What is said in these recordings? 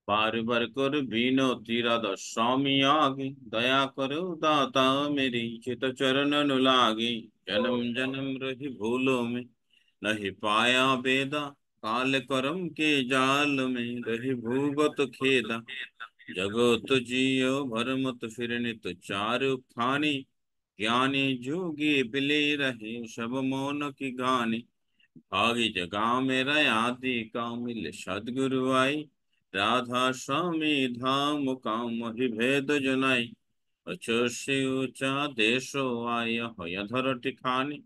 बार कर बिनती राधा स्वामी आगे, दया करो दाता मेरी, चित चरण नु लागे। जन्म जन्म रही भूलों में, नहीं पाया बेदा, काल करम के जाल में रही भूगत खेदा। जगत जियो भरमत फिरने तो चारु खानी, ज्ञानी जोगी बिले रहे सब मौन की गानी। भागी जगा मेरा आदि का मिल सदगुरु आई, राधा स्वामी धाम काम भेद जनाई। अचो से ऊंचा देशो आय है धर टिकानी,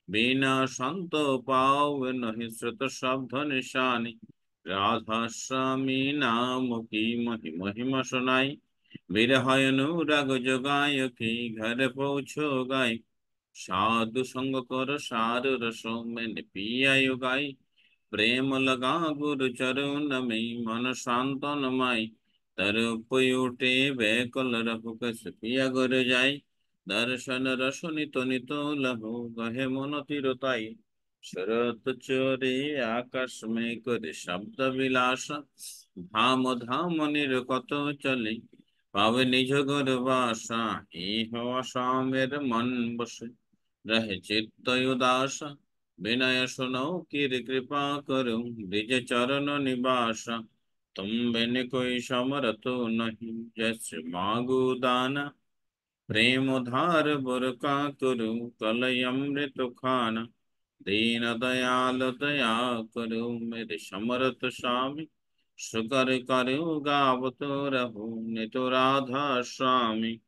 बिना संत पाव नहीं श्रुत शब्द निशानी। राधा स्वामी नाम की महिमा सुनाई, बिरहय अनुराग जगाय की घर पहुँचो गाय। साधु संग कर सार रसों में पिया गाई, प्रेम लगा गुरु चरण में मन सांतन माई। तर उपयुटे बैकल रघु कस पिया गुर जाई, दर्शन रस नित नित लहु कहे मन तिरताई। शरत चोरे आकाश में कर शब्द विलास, धाम धाम निरकत चले पावे निज घर वासा। इह असामेर मन बस रहे चित्त उदास, विनय सुनो कीर कृपा करो द्विज चरण निवास। तुम बिन कोई समरथ नहीं, जैसे मागो दाना, प्रेम उधार बर का करो कलय अमृत खाना। दीन दयाल दया करो मेरे समरथ स्वामी, शुकर करो गावत रहो नित राधा स्वामी।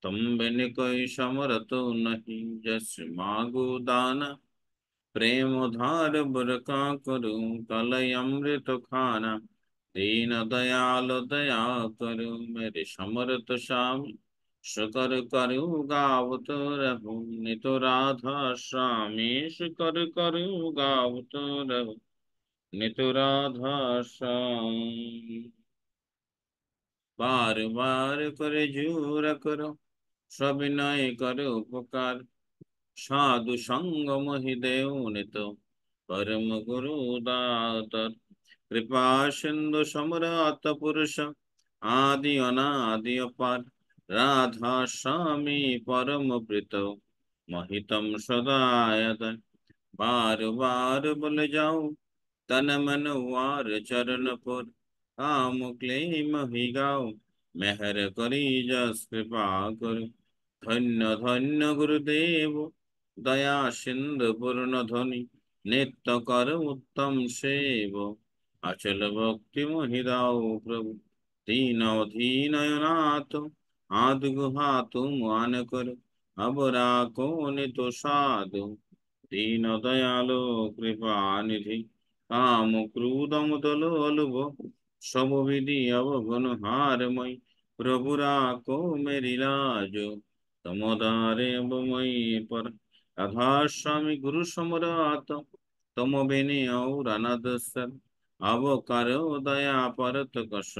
तुम बिन कोई समरथ नहीं, जस मागो दाना, प्रेम उधार बर का करो कलय अमृत खाना। दीन दयाल दया करो मेरे समरथ स्वामी, शुकर करो गावत रहो नित राधा स्वामी। शुकर करो गावत रहो नित राधा स्वामी। बार बार करे जूर करो, सविनय करो उपकार। साधु संग मोहि देव नित, परम गुरु दातर। कृपा सिंधु समरत पुरुष, आदि अनादि अपार। राधा स्वामी परम प्रीत, महितम सदायत। बार बार बोले जाऊं तन मन वार चरण पर, काम क्लेम ही गाओ मेहर करी जस कृपा कर। धन्य धन्य गुरुदेव दया सिंधु पूर्ण ध्वनि, नित्य कर उत्तम सेव। अचल भक्ति मोहिदाओ प्रभु, दीन अधीन अनाथ। आदि गुहा तुम आन कर, अब राखो नितो साधु। दीन दयालो कृपा निधि, काम क्रोध मदल अलुभ। सब विधि अवगुण हारमय, प्रभु राखो मेरी लाज। तम दारे अब मई पर, राधा स्वामी गुरु समरात। तम बिने और अनद सर, अब करो दया परत कश।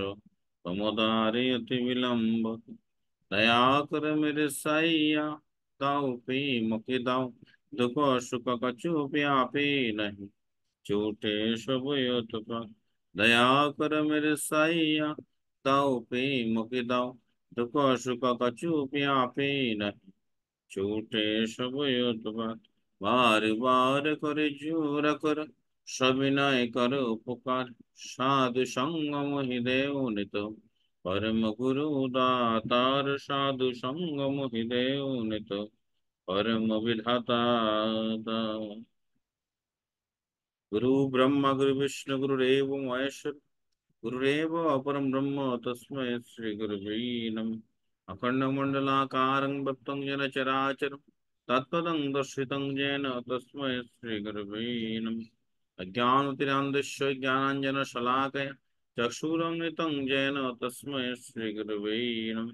तम दारे अति विलंब, दया कर मेरे साइया। ताऊ पी मुखि दाऊ, दुख सुख कछु व्यापी नहीं। झूठे सब युतुप, दया कर मेरे साइया। ताऊ पी मुखि दाऊ, दुख सुख कछु व्यापी नहीं। झूठे सब युतुप, बार बार कर जोर कर, सविनय कर उपकार। साधु संग मोहि देव नित, परम गुरु दातार। साधु संग मोहि देव नित, परम विधाता। गुरु ब्रह्मा गुरु विष्णु गुरुदेव महेश्वर, गुरुदेव अपरम ब्रह्म तस्मै श्री गुरुवे नमः। अखंडमंडलाकारं भक्तं येन चराचरं, तत्पदं दर्शितं येन तस्मै श्री गुरुवे नमः। अज्ञानतिरान्धस्य ज्ञानाञ्जनशलाकया, चक्षुरुन्मिलितं येन तस्मै श्री गुरुवे नमः।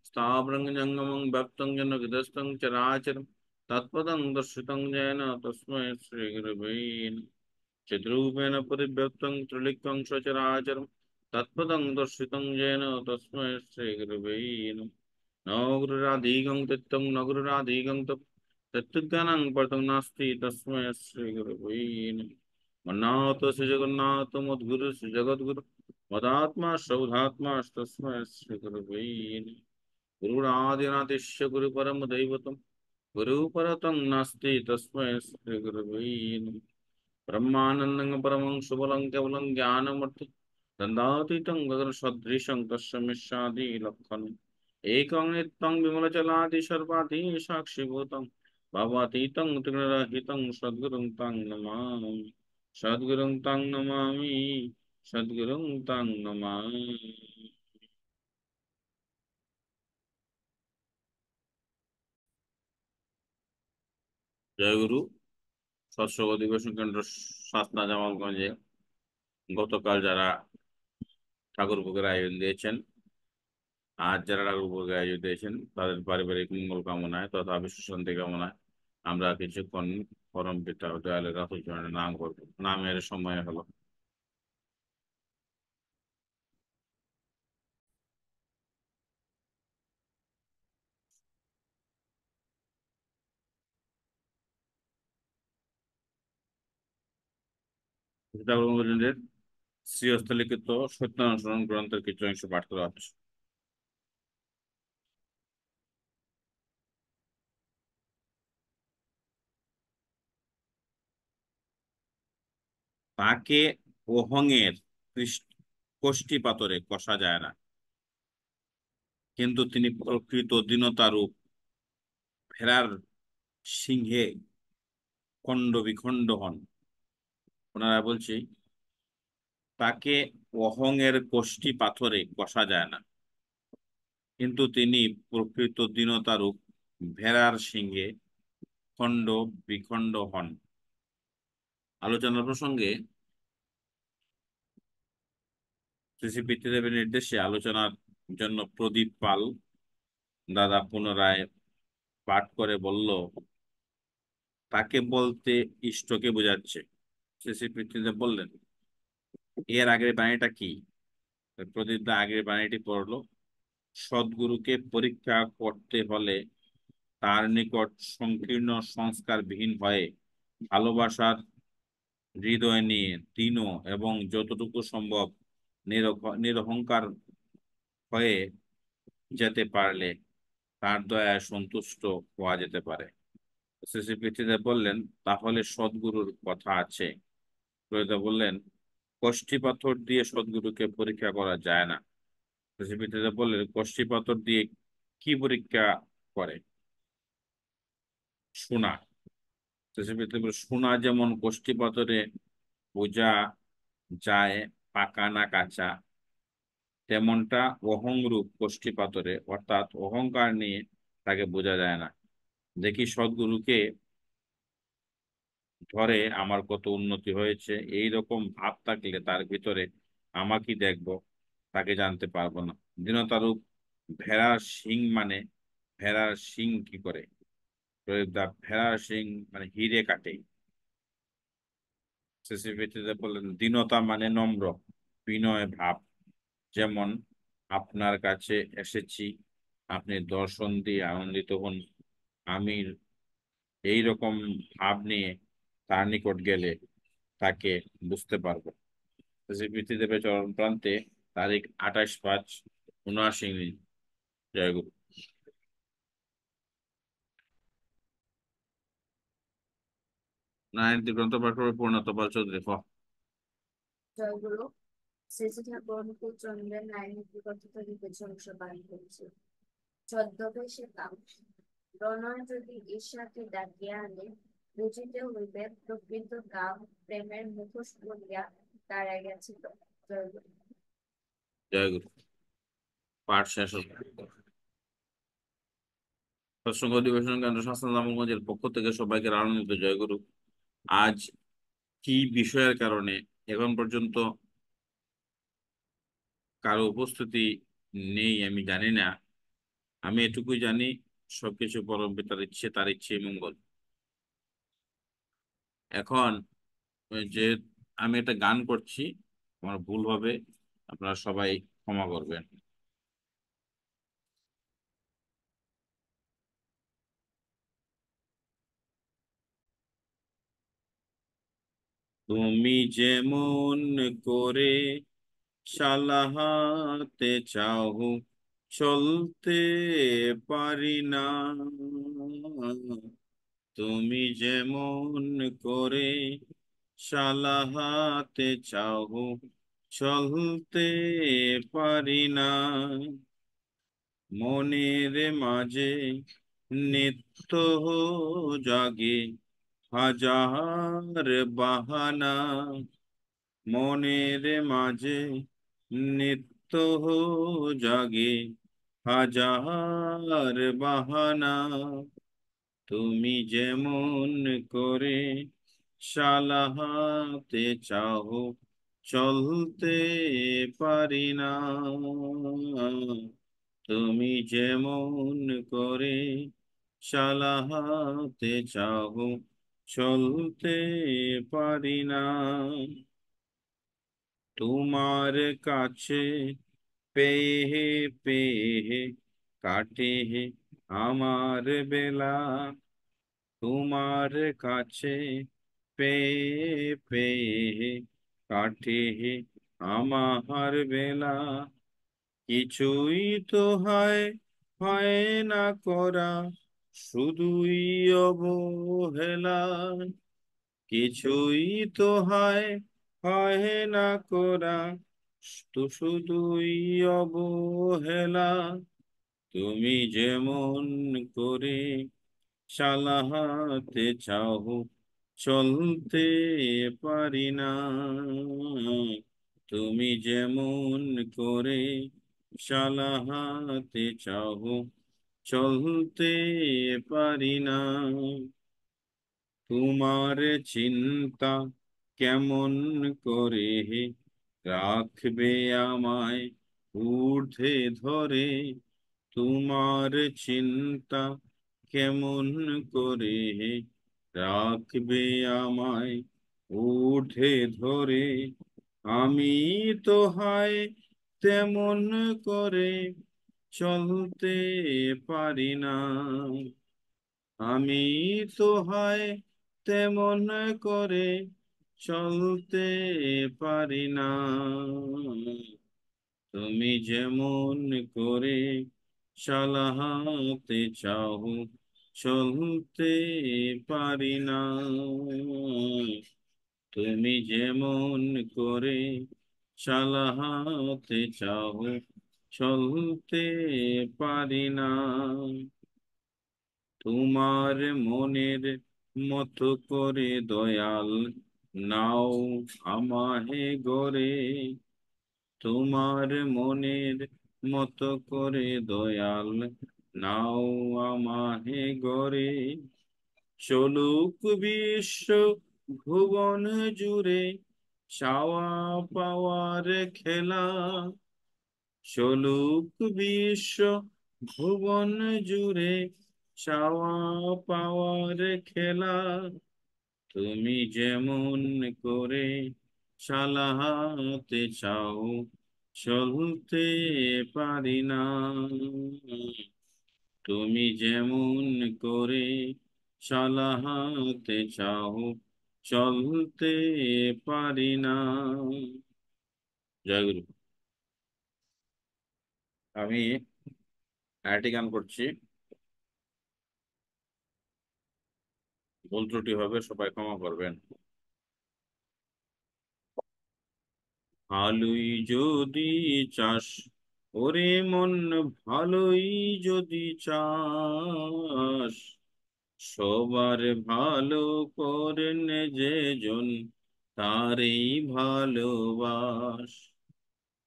स्थावरं जंगमं भक्तं येन हृदयस्थं चराचरं, तत्पदं दर्शितं येन तस्मै श्री गुरुवे नमः। चिद्रूपेण परिव्यक्तं त्रिलिक्तं सचराचरं, तत्पदं दर्शितं येन तस्मै श्रीगुरवे नमः। न गुरुराधिकं तत्त्वं न गुरुराधिकं तत्त्वज्ञानं परतं नास्ति, तस्मै श्रीगुरवे नमः। मन्नाथ श्री जगन्नाथ मद्गुरु श्री जगद्गुरु, मदात्मा शौधात्मा तस्मै श्री गुरुवे नमः। गुरुरादिनादिश्य गुरु परम दैवतम गुरु परतं नास्ति तस्मै श्री गुरुवे नमः। ब्रह्मानन्दं परमं सुबलं केवलं ज्ञानमूर्ति दन्दातीतं गगनसदृशं तस्मै लक्षणम् एकं नित्यं विमलजलादि सर्वादि साक्षिभूतं भावातीतं त्रिगुणरहितं सद्गुरुं तं नमामि। सद्गुरुं तं नमामि। सद्गुरुं तं नमामि। জয় গুরু। সৎসঙ্গ অধিবেশন কেন্দ্র সাতনা জামালগঞ্জে গতকাল যারা ঠাকুর ভোগের আয়োজন দিয়েছেন, আজ যারা ঠাকুর ভোগের আয়োজন দিয়েছেন, তাদের পারিবারিক মঙ্গল কামনায় তথা বিশ্ব শান্তি কামনায় আমরা কিছুক্ষণ পরম পিতা ও দয়ালের রাতুচরণে নাম করব। নামের সময় হলো। ঠাকুর মজুমদারের শ্রী হস্তলিখিত সত্যানুসরণ গ্রন্থের কিছু অংশ পাঠ করা হচ্ছে। তাকে অহংয়ের কোষ্ঠী পাথরে কষা যায় না, কিন্তু তিনি প্রকৃত দীনতা রূপ ভেড়ার সিংহে খণ্ড বিখণ্ড হন। ওনারা বলছি, তাকে অহংয়ের কোষ্ঠী পাথরে কষা যায় না, কিন্তু তিনি প্রকৃত দীনতা রূপ ভেড়ার সিংহে খণ্ড বিখণ্ড হন। আলোচনার প্রসঙ্গে শ্রী শ্রী পিতৃদেবের নির্দেশে আলোচনার জন্য প্রদীপ পাল দাদা পুনরায় পাঠ করে বলল, তাকে বলতে ইষ্টকে বোঝাচ্ছে। শ্রী শ্রী পিতৃদেব বললেন, এর আগের বাণীটা কি? প্রদীপ দা আগের বাণীটি পড়লো, সদ্গুরুকে পরীক্ষা করতে হলে তার নিকট সংকীর্ণ সংস্কারবিহীন হয়ে ভালোবাসার হৃদয় নিয়ে দীন এবং যতটুকু সম্ভব নিরহংকার হয়ে যেতে পারলে তার দয়ায় সন্তুষ্ট হওয়া যেতে পারে। শ্রী শ্রী পৃথ্বীদেব বললেন, তাহলে সদ্গুরুর কথা আছে? প্রয়োজা বললেন, কষ্টি পাথর দিয়ে সদ্গুরুকে পরীক্ষা করা যায় না। শ্রী শ্রী পৃথ্বীদেব বললেন, কষ্টি পাথর দিয়ে কি পরীক্ষা করে? সোনা। শ্রী শ্রী পৃথ্বীদেব বললেন, সোনা যেমন কষ্টি পাথরে বোঝা যায় পাকা না কাঁচা, তেমনটা অহংরূপ কোষ্ঠী পাথরে অর্থাৎ অহংকার নিয়ে তাকে বোঝা যায় না। দেখি সদ্গুরুকে ধরে আমার কত উন্নতি হয়েছে, এই রকম ভাব থাকলে তার ভিতরে আমাকে দেখবো, তাকে জানতে পারবো না। দীনতারূপ ভেড়ার শিং মানে, ভেড়ার শিং কি করে? ভেড়ার শিং মানে হিরে কাটে। শেষে বললেন, দীনতা মানে নম্র বিনয় ভাব। যেমন আপনার কাছে এসেছি, আপনি দর্শন দিয়ে আনন্দিত হন, আমি এই রকম ভাব নিয়ে তার নিকট গেলে তাকে বুঝতে পারবো। শ্রী পৃথ্বীদেবের চরণ প্রান্তে, তারিখ 28/5/79। জয় গুরু। নারায়ণ গ্রন্থ পাঠ করবে পূর্ণত পাল চৌধুরী। জয়গুরু। শ্রী শ্রী ঠাকুর অনুকূল চন্দ্রের ন্যায় নীতিকথিত লিখেছে অংশ পালন করেছে। ছদ্মবে সে কাম প্রণয় যদি ঈর্ষাকে ডাকিয়া আনে, বুঝিতে হইবে প্রকৃত কাম প্রেমের মুখোশ বলিয়া দাঁড়ায় গেছিল। জয়গুরু। জয় গুরু। পাঠ শেষ হল। সৎসঙ্গ অধিবেশন কেন্দ্র শাসন নামগঞ্জের পক্ষ থেকে সবাইকে আনন্দিত জয় গুরু। আজ কি বিষয়ের কারণে এখন পর্যন্ত কারো উপস্থিতি নেই আমি জানি না। আমি এটুকুই জানি, সবকিছু পরম পিতার ইচ্ছে, তার ইচ্ছে মঙ্গল। এখন যে আমি একটা গান করছি, আমার ভুল হবে, আপনারা সবাই ক্ষমা করবেন। তুমি যেমন করে চালাতে চাও, চলতে পারি না। তুমি যেমন করে চালাতে চাও, চলতে পারি না। মনের মাঝে নিত্য জাগে হাজার বাহানা। মনের মাঝে নিত্য জাগে হাজার বাহানা। তুমি যেমন করে চালাতে চাও, চলতে পারি না। তুমি যেমন করে চালাতে চাও, চলতে পারি না। তোমার কাছে পেয়ে পেয়ে কাটে আমার বেলা। তোমার কাছে পেয়ে পেয়ে কাটে আমার বেলা। কিছুই তো হয়, হয় না করা, শুধুই অবহেলা। কিছুই তো হয়, হয় না করা, তো শুধুই অবহেলা। তুমি যেমন করে চালাতে চাও, চলতে পারি না। তুমি যেমন করে চালাতে চাও, চলতে পারি না। তোমার চিন্তা কেমন করে রাখবে আমায় ঊর্ধ্বে ধরে। তোমার চিন্তা কেমন করে রাখবে আমায় ঊর্ধ্বে ধরে। আমি তো হয় তেমন করে চলতে পারি না। আমি তো হয় তেমন করে চলতে পারি না। তুমি যেমন করে চালাতে চাও, চলতে পারি না। তুমি যেমন করে চালাতে চাও, চলতে পারি না। তোমার মনের মতো করে দয়াল নাও আমাহে গরে। তোমার মনের মতো করে দয়াল নাও আমাহে গরে। চলুক বিশ্ব ভুবন জুড়ে চাওয়া পাওয়ার খেলা। চলুক বিশ্ব ভুবন জুড়ে চাওয়া পাওয়ার খেলা। তুমি যেমন করে চালাতে চাও, চলতে পারি না। তুমি যেমন করে চালাতে চাও, চলতে পারি না। জয় গুরু। আমি আরেকটি গান করছি, ভুল ত্রুটি হবে, সবাই ক্ষমা করবেন। ভালোই যদি চাস, ওরে মন, ভালোই যদি চাস, সবার ভালো করেন যে জন, তারই ভালোবাস।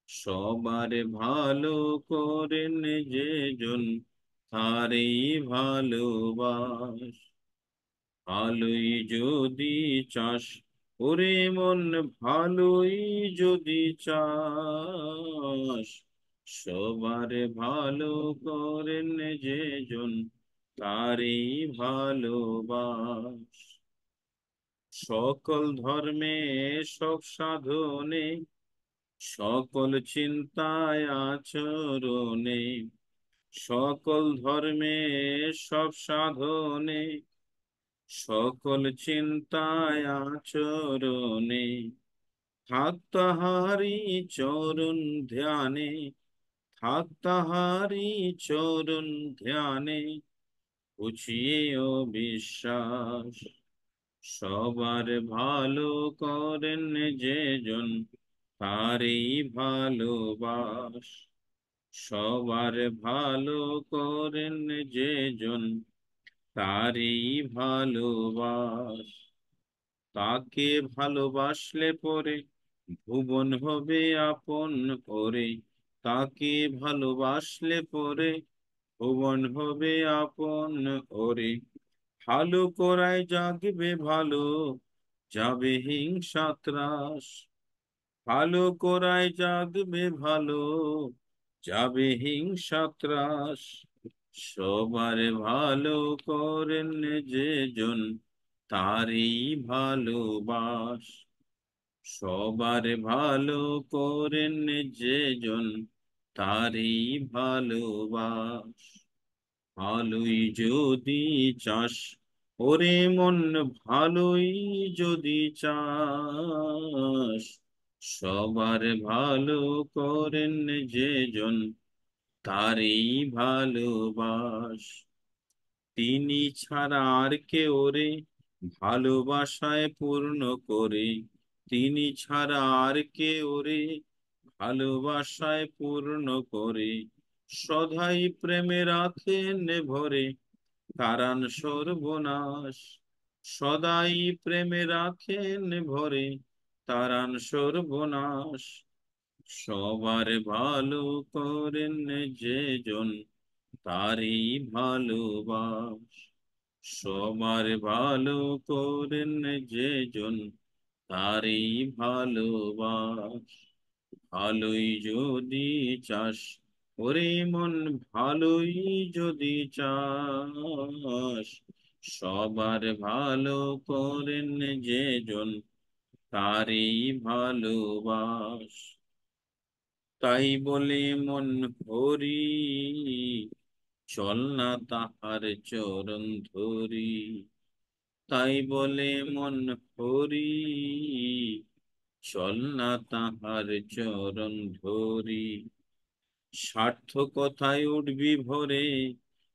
সবার ভালো করেন যে জন, তারই ভালোবাস। ভালোই যদি চাস, ওরে মন, ভালোই যদি চাস, সবার ভালো করেন যে জন, তারই ভালোবাস। সকল ধর্মে সব সাধনে, সকল চিন্তায় আচরণে, সকল ধর্মে সব সাধনে, সকল চিন্তায় আচরণে, থাক তাহারি চরণ ধ্যানে, থাক তাহারি চরণ ধ্যানে, ঘুচিয়ে বিশ্বাস। সবার ভালো করেন যে জন, তারই ভালোবাস। সবার ভালো করেন যে জন, তারই ভালোবাস। তাকে ভালোবাসলে পরে ভুবন হবে আপন করে। তাকে ভালোবাসলে পরে ভুবন হবে আপন ওরে। ভালো করায় জাগবে ভালো, যাবে হিংসা ত্রাস। ভালো করায় জাগবে ভালো, যাবে হিংসা ত্রাস। সবার ভালো করেন যে জন, তারই ভালোবাস। সবার ভালো করেন যে জন, তারই ভালোবাস। ভালোই যদি চাস, ওরে মন ভালোই যদি চাস, সবার ভালো করেন যে জন, তারই ভালোবাস। তিনি ছাড়া আর কে ওরে ভালোবাসায় পূর্ণ করে। তিনি ছাড়া আর কে ওরে ভালোবাসায় পূর্ণ করে। সদাই প্রেমে রাখেন ভরে, কারণ সর্বনাশ। সদাই প্রেমে রাখেন ভরে, তারান সর্বনাশ। সবার ভালো করেন যে জন, তারই ভালোবাস। সবার ভালো করেন যে জন, তারই ভালোবাস। ভালোই যদি চাস, ওরে মন ভালোই যদি চাস, সবার ভালো করেন যে জন, তারই ভালোবাস। তাই বলে মন হরি, চল না তাহার চরণ ধরি। তাই বলে মন হরি, চল না তাহার চরণ ধরি। সার্থকতায় উঠবি ভরে,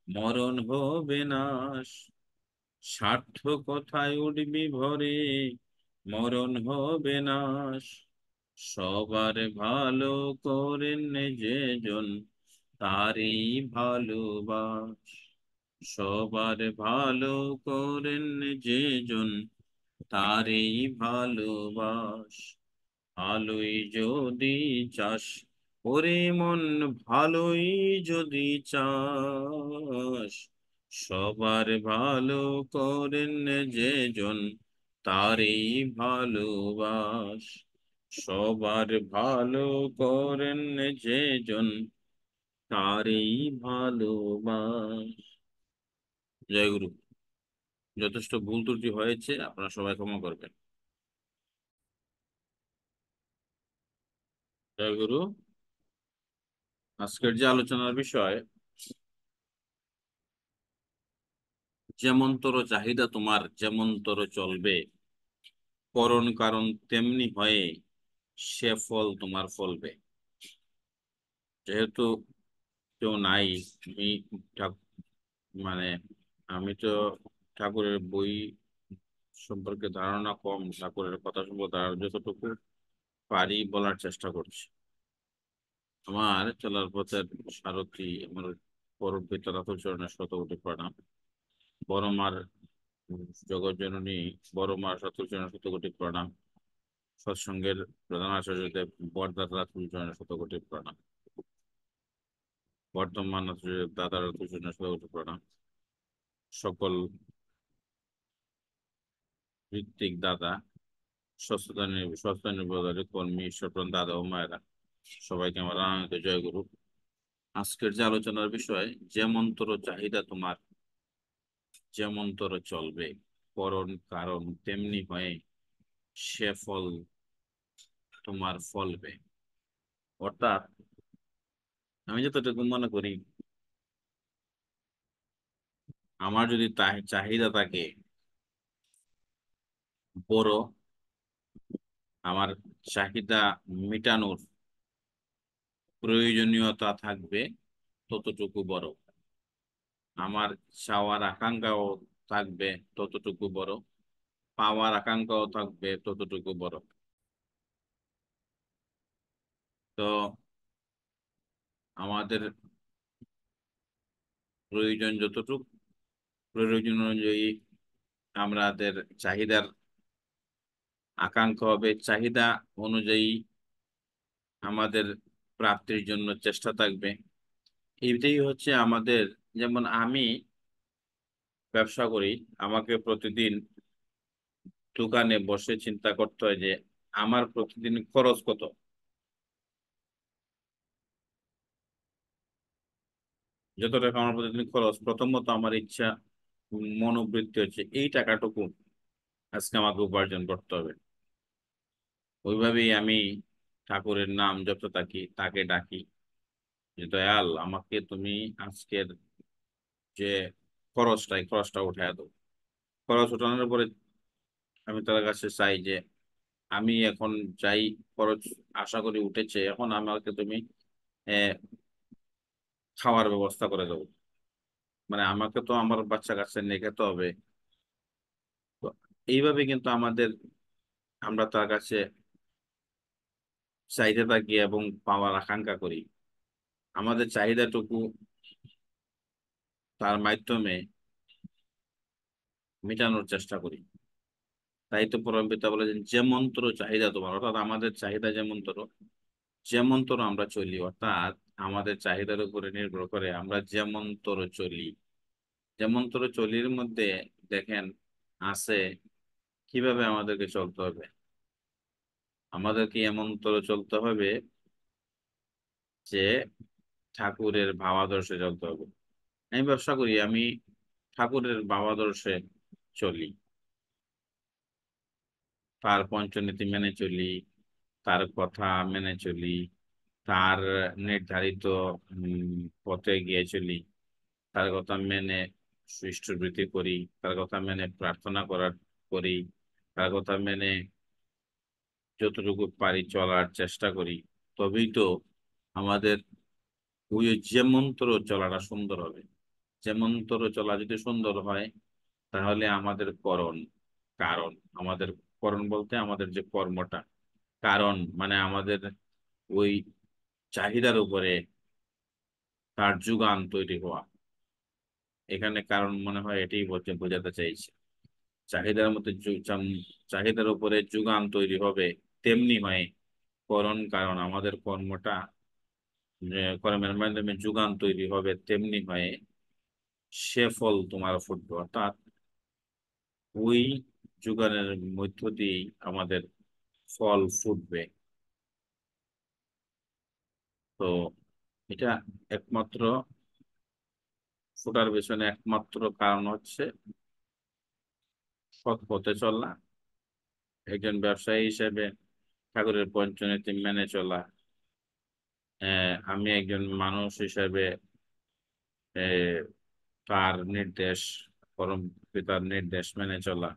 মরণ হবে নাশ। সার্থকতায় উঠবি ভরে, মরণ হবে নাশ। সবার ভালো করেন যে জন, তারই ভালোবাস। সবার ভালো করেন যে জন, তারই ভালোবাস। ভালোই যদি চাস, ওরে মন ভালোই যদি চাস, সবার ভালো করেন যে জন, তারই ভালোবাস। সবার ভালো করেন যে জন, তারই ভালোবাস। জয় গুরু। যথেষ্ট ভুল ত্রুটি হয়েছে, আপনারা সবাই ক্ষমা করবেন। জয় গুরু। আজকের যে আলোচনার বিষয়, যেমন তোর চাহিদা তোমার যেমন তোর চলবে, করণ কারণ তেমনি হয়ে সে ফল তোমার ফলবে। যেহেতু কেউ নাই, আমি ঠাক- মানে আমি তো ঠাকুরের বই সম্পর্কে ধারণা কম, ঠাকুরের কথা সম্পর্কে যতটুকু পারি বলার চেষ্টা করছি। আমার চলার পথের সারথি আমার পরম পিতা চরণের শতকোটি প্রণাম। বড় মার জগৎ জননী বড় মার চরণের শতকোটি প্রণাম। সৎসঙ্গের প্রধান আচার্যদেব বরদাদা চরণের শতকোটি প্রণাম। বর্তমান আচার্য দাদার চরণের শতকোটি প্রণাম। সকল ঋত্বিক দাদা, সস্তা নির্ভরকারী কর্মী, ঈশ্বরপ্রাণ দাদা ও মায়েরা, সবাইকে আমার আনন্দ জয় গুরু। আজকের যে আলোচনার বিষয়, যেমন তোর চাহিদা তোমার যেমন তোর চলবে, করণ কারণ তেমনি হয়ে সে ফল তোমার ফলবে। অর্থাৎ আমি যতটুকু মনে করি, আমার যদি চাহিদা থাকে বড়, আমার চাহিদা মেটানোর প্রয়োজনীয়তা থাকবে ততটুকু বড়, আমার চাওয়ার আকাঙ্ক্ষাও থাকবে ততটুকু বড়, পাওয়ার আকাঙ্ক্ষাও থাকবে ততটুকু বড়। তো আমাদের প্রয়োজন যতটুকু, প্রয়োজন অনুযায়ী আমাদের চাহিদার আকাঙ্ক্ষা হবে, চাহিদা অনুযায়ী আমাদের প্রাপ্তির জন্য চেষ্টা থাকবে। এইটাই হচ্ছে আমাদের, যেমন আমি ব্যবসা করি, আমাকে প্রতিদিন দোকানে বসে চিন্তা করতে হয় যে আমার প্রতিদিন খরচ কত। যত টাকা আমার প্রতিদিন খরচ, প্রথমত আমার ইচ্ছা, মনোবৃত্তি হচ্ছে এই টাকাটুকু আজকে আমাকে উপার্জন করতে হবে। ওইভাবেই আমি ঠাকুরের নাম যত থাকি তাকে ডাকি যে দয়াল, আমাকে তুমি আজকের যে খরচটা, এই খরচটা উঠায় দাও। খরচ উঠানোর পরে আমি তার কাছে চাই যে আমি এখন যাই খরচ আশা করি উঠেছে, এখন আমাকে তুমি আহ, খাওয়ার ব্যবস্থা করে দেবো। মানে আমাকে তো আমার বাচ্চা কাচ্চা নিয়ে খেতে হবে। তো এইভাবে কিন্তু আমরা তার কাছে চাইতে থাকি এবং পাওয়ার আকাঙ্ক্ষা করি। আমাদের চাহিদাটুকু তার মাধ্যমে মেটানোর চেষ্টা করি। তাই তো পরমপিতা বলেছেন, যেমন তোর চাহিদা তোমার, অর্থাৎ আমাদের চাহিদা যেমন তোর, যেমন তোর আমরা চলি, অর্থাৎ আমাদের চাহিদার উপরে নির্ভর করে আমরা যেমন তোর চলি। যেমন তোর চলির মধ্যে দেখেন আছে কিভাবে আমাদেরকে চলতে হবে। আমাদেরকে এমন তোর চলতে হবে যে ঠাকুরের ভাবাদর্শে চলতে হবে। আমি ব্যবসা করি, আমি ঠাকুরের ভাবাদর্শে চলি, তার পঞ্চনীতি মেনে চলি, তার কথা মেনে চলি, তার নির্ধারিত পথে গিয়ে চলি, তার কথা মেনে সুষ্ঠুবৃত্তি করি, তার কথা মেনে প্রার্থনা করি, তার কথা মেনে যতটুকু পারি চলার চেষ্টা করি। তবেই তো আমাদের ওই যে মন্ত্র চলাটা সুন্দর হবে। যে মন্ত্র চলা যদি সুন্দর হয়, তাহলে আমাদের কারণ আমাদের করণ বলতে আমাদের যে কর্মটা, কারণ মানে আমাদের ওই চাহিদার উপরে তার যোগান তৈরি হওয়া। এখানে কারণ মনে হয় এটাই বলতে বোঝাতে চাইছে। চাহিদার মধ্যে চাহিদার উপরে যোগান তৈরি হবে, তেমনি হয় করণ, কারণ আমাদের কর্মটা যে কর্মের মাধ্যমে যোগান তৈরি হবে, তেমনি হয় সে ফল তোমার ফুটবে। অর্থাৎ ওই যোগানের মধ্য দিয়েই আমাদের ফল ফুটবে। তো এটা একমাত্র ফোটার পেছনে একমাত্র কারণ হচ্ছে সৎ পথে চলা, একজন ব্যবসায়ী হিসেবে ঠাকুরের পঞ্চনীতি মেনে চলা, আমি একজন মানুষ হিসেবে তার নির্দেশ, পরম পিতার নির্দেশ মেনে চলা।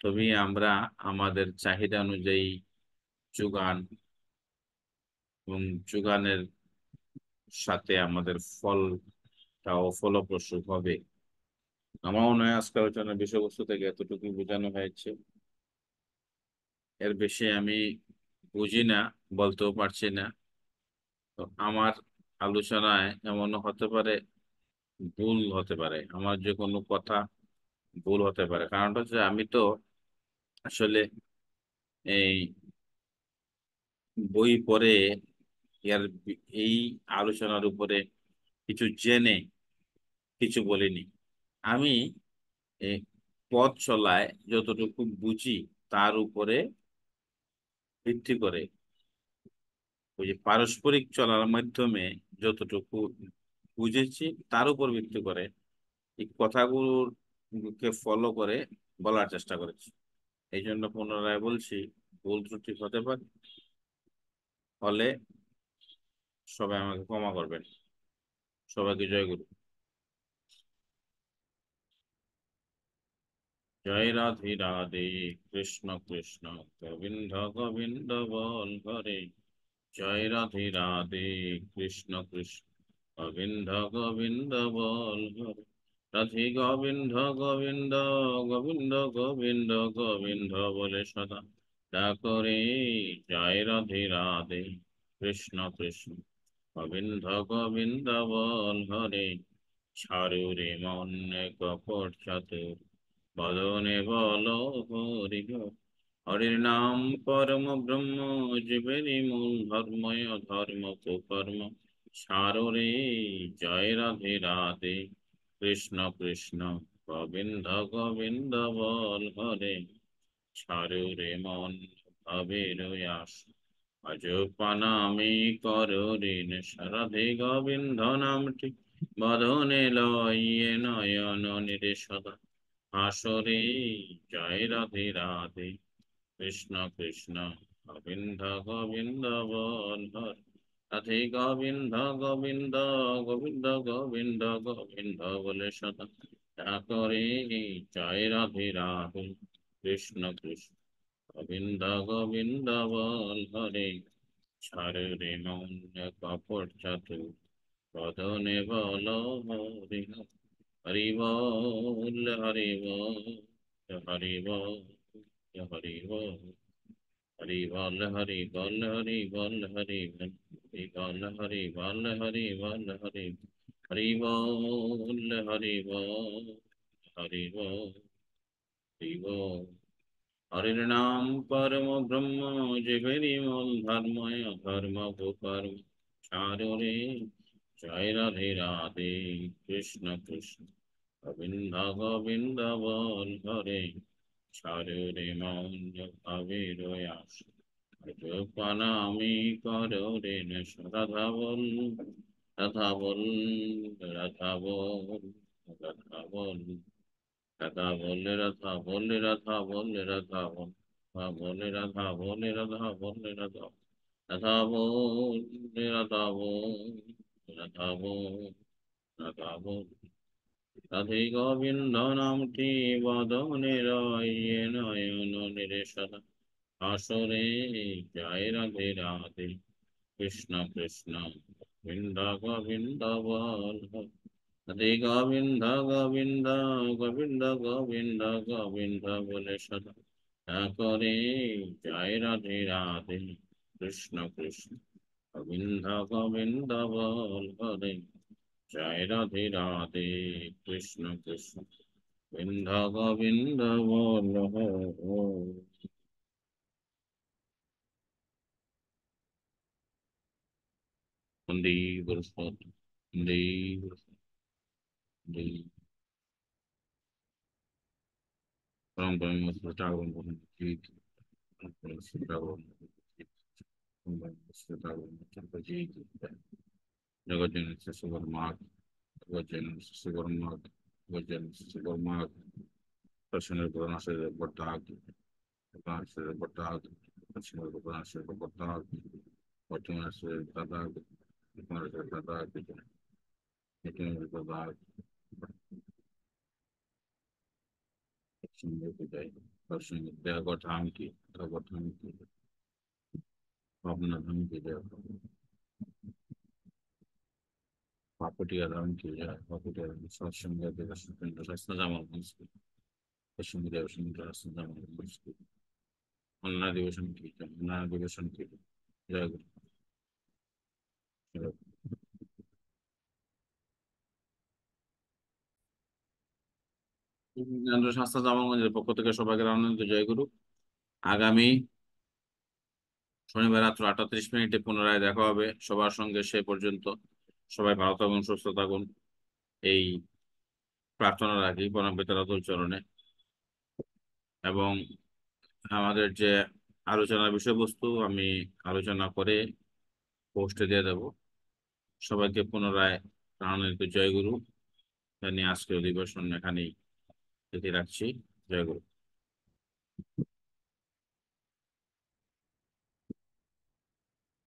তবেই আমরা আমাদের চাহিদা অনুযায়ী যোগান এবং যোগানের সাথে আমাদের ফলটাও ফলপ্রসূ হবে। আমার মনে হয় আজকের আলোচনার বিষয়বস্তু থেকে এতটুকু বোঝানো হয়েছে। এর বেশি আমি বুঝি না, বলতেও পারছি না। তো আমার আলোচনায় এমনও হতে পারে, ভুল হতে পারে, আমার যে কোনো কথা ভুল হতে পারে। কারণটা হচ্ছে আমি তো আসলে এই বই পড়ে এই আলোচনার উপরে কিছু জেনে কিছু বলিনি। আমি এই পথ চলায় যতটুকু বুঝি তার উপরে ভিত্তি করে, ওই যে পারস্পরিক চলার মাধ্যমে যতটুকু বুঝেছি তার উপর ভিত্তি করে এই কথাগুলোকে ফলো করে বলার চেষ্টা করেছি। এই জন্য পুনরায় বলছি, ভুল ত্রুটি হতে পারে, হলে সবাই আমাকে ক্ষমা করবেন। সবাইকে জয় গুরু। জয় রাধে রাধে, কৃষ্ণ কৃষ্ণ গোবিন্দ গোবিন্দ বল হরে। জয় রাধে রাধে, কৃষ্ণ কৃষ্ণ গোবিন্দ গোবিন্দ বল হরে। রাধে গোবিন্দ গোবিন্দ, গোবিন্দ গোবিন্দ গোবিন্দ বলে সদা ডাকরে। জয় রাধে রাধে, কৃষ্ণ কৃষ্ণ গোবিন্দ গোবিন্দ বল হরে। ছাড়ুরে মন কপট চাতুর, বদনে বল হরি হর। হরির নাম পরম ব্রহ্ম, জীবেরই মূল ধর্ময় ধর্ম কুকর্ম সাররে। জয় রাধে রাধে, কৃষ্ণ কৃষ্ণ গোবিন্দ গোবিন্দ বল হরে। ছাড়ুরে মন ভবের আশ, অজপানামি করো ঋণ। রাধে গোবিন্দ নামটি বদনে লইয়ে নয়ন নিরে সদা হাসরে। জয় রাধে রাধে, কৃষ্ণ কৃষ্ণ গোবিন্দ গোবিন্দ বল হরে। রাধে গোবিন্দ গোবিন্দ, গোবিন্দ গোবিন্দ গোবিন্দ বলে সদা করে। জয় রাধে রাধে, কৃষ্ণ কৃষ্ণ গোবিন্দ গোবিন্দ বল হরে। ছাড়ে রে মন কপট চাতু, বদনে বল হরি হর। হরি বল হরি বল, হরি বল হরি বল। হরি বল হরি বল হরি বল হরি বল, হরি বল হরি বল হরি বল হরি। হরি বল হরি বল, হরি বল হরি বল। হরির নাম পরম ব্রহ্ম, জীবেরই মূল ধর্ময় ধর্ম কুকর্ম সাররে। জয় রাধে রাধে, কৃষ্ণ কৃষ্ণ গোবিন্দ গোবিন্দ বল হরে। সাররে মন ভাবের আশ, পানামি করো রে নেশ। রাধা বল, রাধা বল, রাধা বল, রাধা বল। রাধা বলে রাধা বলে রাধা বলে রাধা বল, রাধা বলে রাধা বলে রাধা বলে রাধা। রাধা বলে রাধা বল, রাধা বল, রাধা বল। রাধে গোবিন্দ নামটি বদনে রয়ে নয়ন নিরে সদা আসরে। জয় রাধে রাধে, কৃষ্ণ কৃষ্ণ গোবিন্দ গোবিন্দ বল হরে। হরে গোবিন্দ গোবিন্দ, গোবিন্দ গোবিন্দ গোবিন্দ বলে সদা করে। জয় রাধে রাধে, কৃষ্ণ কৃষ্ণ গোবিন্দ গোবিন্দ বল হরে। জয় রাধে রাধে, কৃষ্ণ কৃষ্ণ গোবিন্দ গোবিন্দ বল হরে। বন্দে পুরুষোত্তম, বন্দে পুরুষোত্তম, বন্দে परम ब्रह्म सदागम जी, परम सदागम सदागम जी। जगत जननी से सुवर्मार्ग, जगत जननी से सुवर्मार्ग, जगत जननी से सुवर्मार्ग। प्रश्न पुराण से बटाग, पुराण से बटाग, प्रश्न पुराण से बटाग, वर्तमान से तदाग, वर्तमान से तदाग, वर्तमान से तदाग। प्रश्न विजय, प्रश्न विद्या गौतम की, गौतम की भावना धन की जय। Property around here, property around social media, deviation, rest of the school, social media, rest of the school, online deviation, online deviation, yeah. স্বাস্থ্য জামালগঞ্জের পক্ষ থেকে সবাইকে আনন্দ জয়গুরু। আগামী শনিবার রাত্র 8:30 পুনরায় দেখা হবে সবার সঙ্গে। সে পর্যন্ত সবাই ভালো থাকুন, সুস্থ থাকুন, এই প্রার্থনা রাখি পরম পিতার অতুল চরণে। এবং আমাদের যে আলোচনার বিষয়বস্তু আমি আলোচনা করে পোস্টে দিয়ে দেবো। সবাইকে পুনরায় প্রাণান্বিত জয়গুরু জানিয়ে আজকের অধিবেশন এখানেই রাখছি। জয়গুরু।